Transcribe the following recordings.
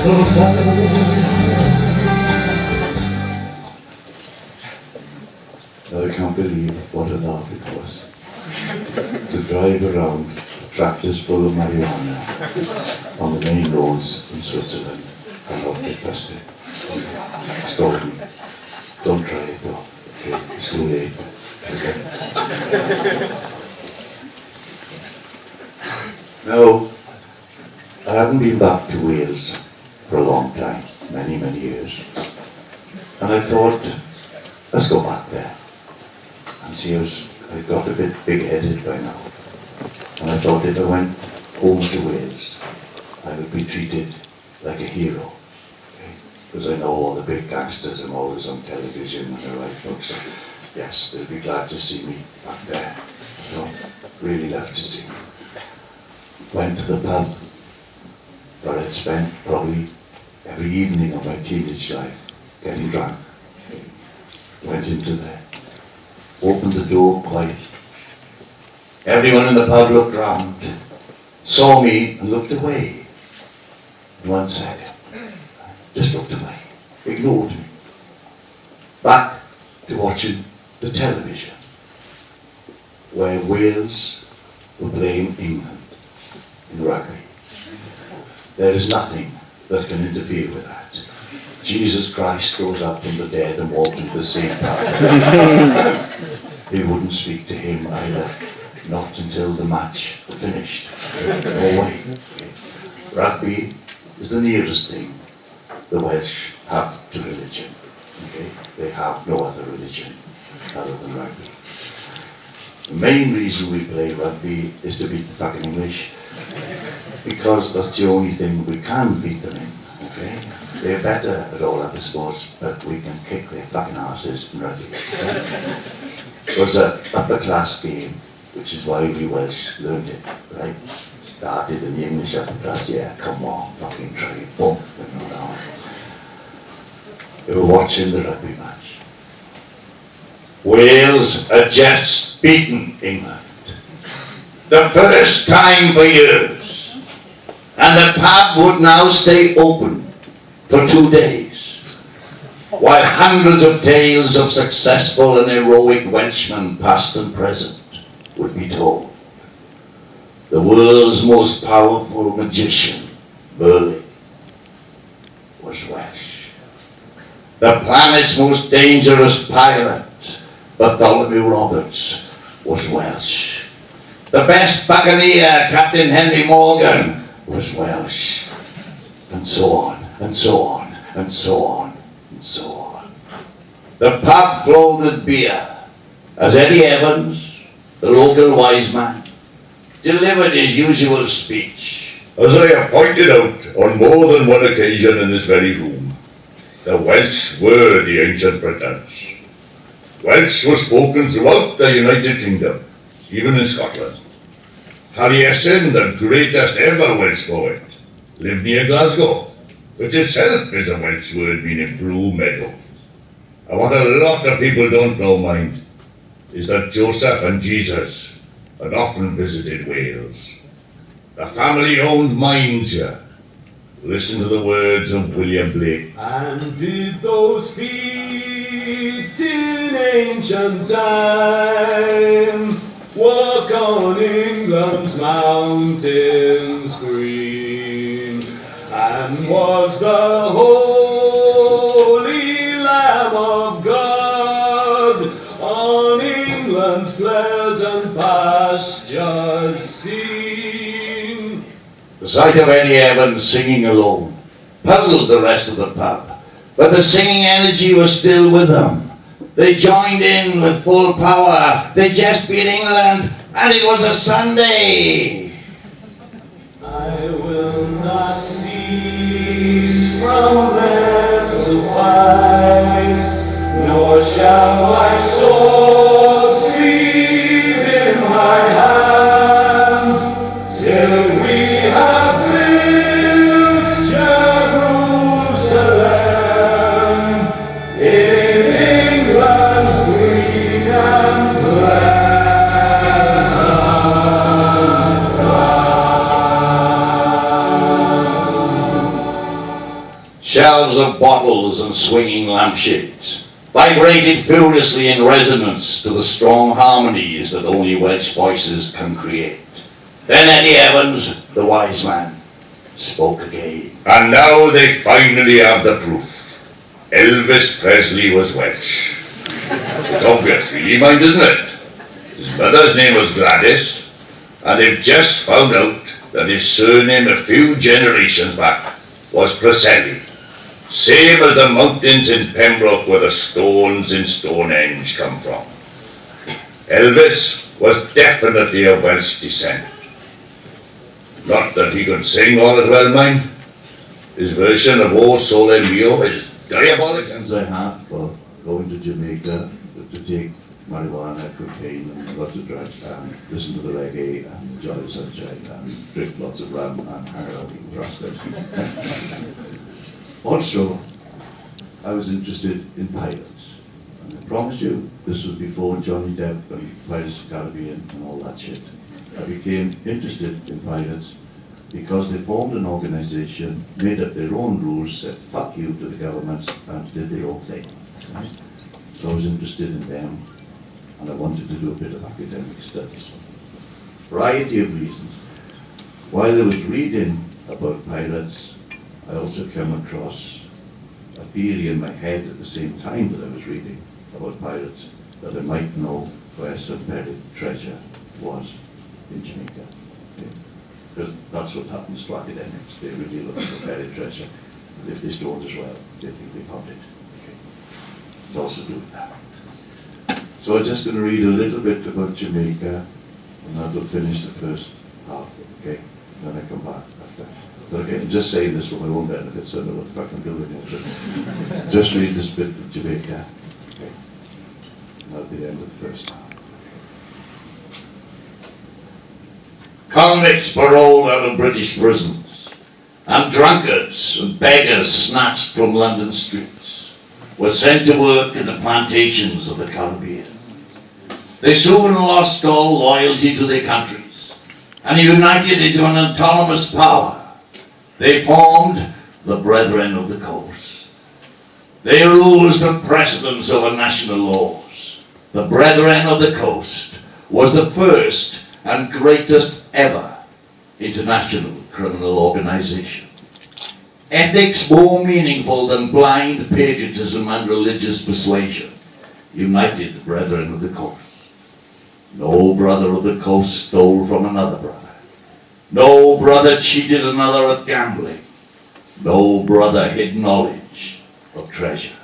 of home. I can't believe what a laugh it was to drive around tractors full of marijuana on the main roads in Switzerland. I'm not disgusted. Scold me. Don't try it though. Okay, it's too late. Okay. No, I haven't been back to Wales for a long time, many years. And I thought, let's go back there. And see, I got a bit big-headed by now. And I thought if I went home to Wales, I would be treated like a hero. Because I know all the big gangsters, I'm always on television and they're like, folks, yes, they'll be glad to see me back there. So, really love to see me. Went to the pub where I'd spent probably every evening of my teenage life getting drunk. Went into there, opened the door quite. Everyone in the pub looked round, saw me and looked away. In 1 second, just looked away, ignored me. Back to watching the television, where Wales were playing England in rugby. There is nothing that can interfere with that. Jesus Christ rose up from the dead and walked into the same path. They wouldn't speak to him either, not until the match finished. No way. Rugby is the nearest thing the Welsh have to religion. Okay? They have no other religion other than rugby. The main reason we play rugby is to beat the fucking English, because that's the only thing we can beat them in. Okay? They're better at all other sports, but we can kick their fucking asses in rugby. Okay? It was an upper class game, which is why we Welsh learned it, right? Started in the English upper class, yeah, come on, fucking try it, boom, but not on. They were watching the rugby match. Wales had just beaten England. The first time for years. And the pub would now stay open for 2 days, while hundreds of tales of successful and heroic Welshmen, past and present, would be told. The world's most powerful magician, Merlin, was Welsh. The planet's most dangerous pirate, Bartholomew Roberts, was Welsh. The best buccaneer, Captain Henry Morgan, was Welsh. And so on, and so on, and so on, and so on. The pub flowed with beer as Eddie Evans, the local wise man, delivered his usual speech. As I have pointed out on more than one occasion in this very room, the Welsh were the ancient Britons. Welsh was spoken throughout the United Kingdom, even in Scotland. Taliesin, the greatest ever Welsh poet, lived near Glasgow, which itself is a Welsh word meaning blue meadow. And what a lot of people don't know, mind, is that Joseph and Jesus had often visited Wales. The family owned mines here. Listen to the words of William Blake. And did those feet in ancient time walk on England's mountains green? And was the holy Lamb of God on England's pleasant pastures seen? The sight of Eddie Evans singing alone puzzled the rest of the pub, but the singing energy was still with them. They joined in with full power. They just beat England, and it was a Sunday. I will not cease from left to fight, nor shall my sword sleep in my hand, till we have built Jerusalem in England's green and pleasant land. Shelves of bottles and swinging lampshades vibrated furiously in resonance to the strong harmonies that only Welsh voices can create. Then Eddie Evans, the wise man, spoke again. And now they finally have the proof. Elvis Presley was Welsh. It's obvious, really, mind, isn't it? His mother's name was Gladys, and they've just found out that his surname a few generations back was Preselli. Same as the mountains in Pembroke where the stones in Stonehenge come from. Elvis was definitely of Welsh descent. Not that he could sing all that well, mind. His version of O Sole Mio is diabolic. Since I had for going to Jamaica to take marijuana, cocaine, and lots of drugs, and listen to the reggae, and enjoy the sunshine, and drink lots of rum, and hang around with rascals. Also, I was interested in pirates. And I promise you, this was before Johnny Depp and Pirates of the Caribbean and all that shit. I became interested in pirates because they formed an organization, made up their own rules, said fuck you to the governments, and did their own thing. Right? So I was interested in them, and I wanted to do a bit of academic studies. Variety of reasons. While I was reading about pirates, I also came across a theory in my head at the same time that I was reading about pirates, that I might know where some buried treasure was in Jamaica. Okay? Because that's what happens to academics. They really look for buried treasure. And if they don't as well, they think they found it. Okay? It's also do that. So I'm just going to read a little bit about Jamaica, and that will finish the first half, okay? Then I come back after. But okay, I'm just saying this for my own benefit, so I know what the fuck I'm doing here. But just read this bit of Jamaica, okay? And that'll be the end of the first half. Convicts paroled out of British prisons, and drunkards and beggars snatched from London streets were sent to work in the plantations of the Caribbean. They soon lost all loyalty to their countries and united into an autonomous power. They formed the Brethren of the Coast. They ruled took precedence over national laws. The Brethren of the Coast was the first and greatest ever international criminal organization. Ethics more meaningful than blind patriotism and religious persuasion united the Brethren of the Coast. No brother of the coast stole from another brother. No brother cheated another at gambling. No brother hid knowledge of treasure.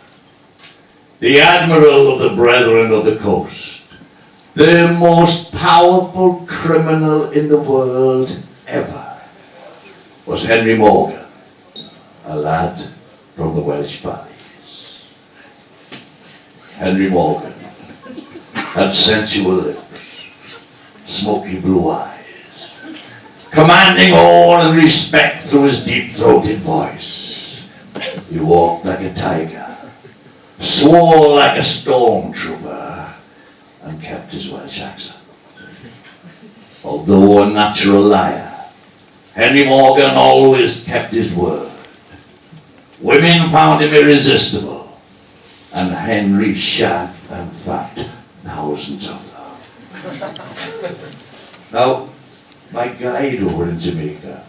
The Admiral of the Brethren of the Coast, the most powerful criminal in the world ever, was Henry Morgan, a lad from the Welsh valleys. Henry Morgan had sensual lips, smoky blue eyes, commanding awe and respect through his deep-throated voice. He walked like a tiger, swore like a stormtrooper, and kept his Welsh accent. Although a natural liar, Henry Morgan always kept his word. Women found him irresistible, and Henry shagged and fapped thousands of them. Now, my guide over in Jamaica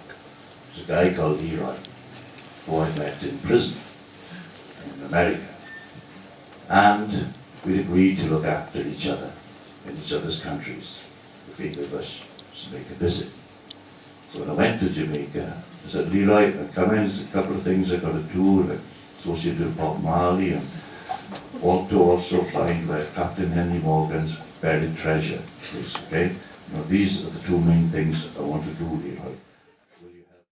was a guy called Leroy, who I met in prison in America. And we agreed to look after each other in each other's countries if either of us was to make a visit. So when I went to Jamaica, I said, Leroy, I come in, there's a couple of things I got to do, like associated with Bob Marley, and also find where Captain Henry Morgan's buried treasure is, okay? Now these are the two main things I want to do, Leroy.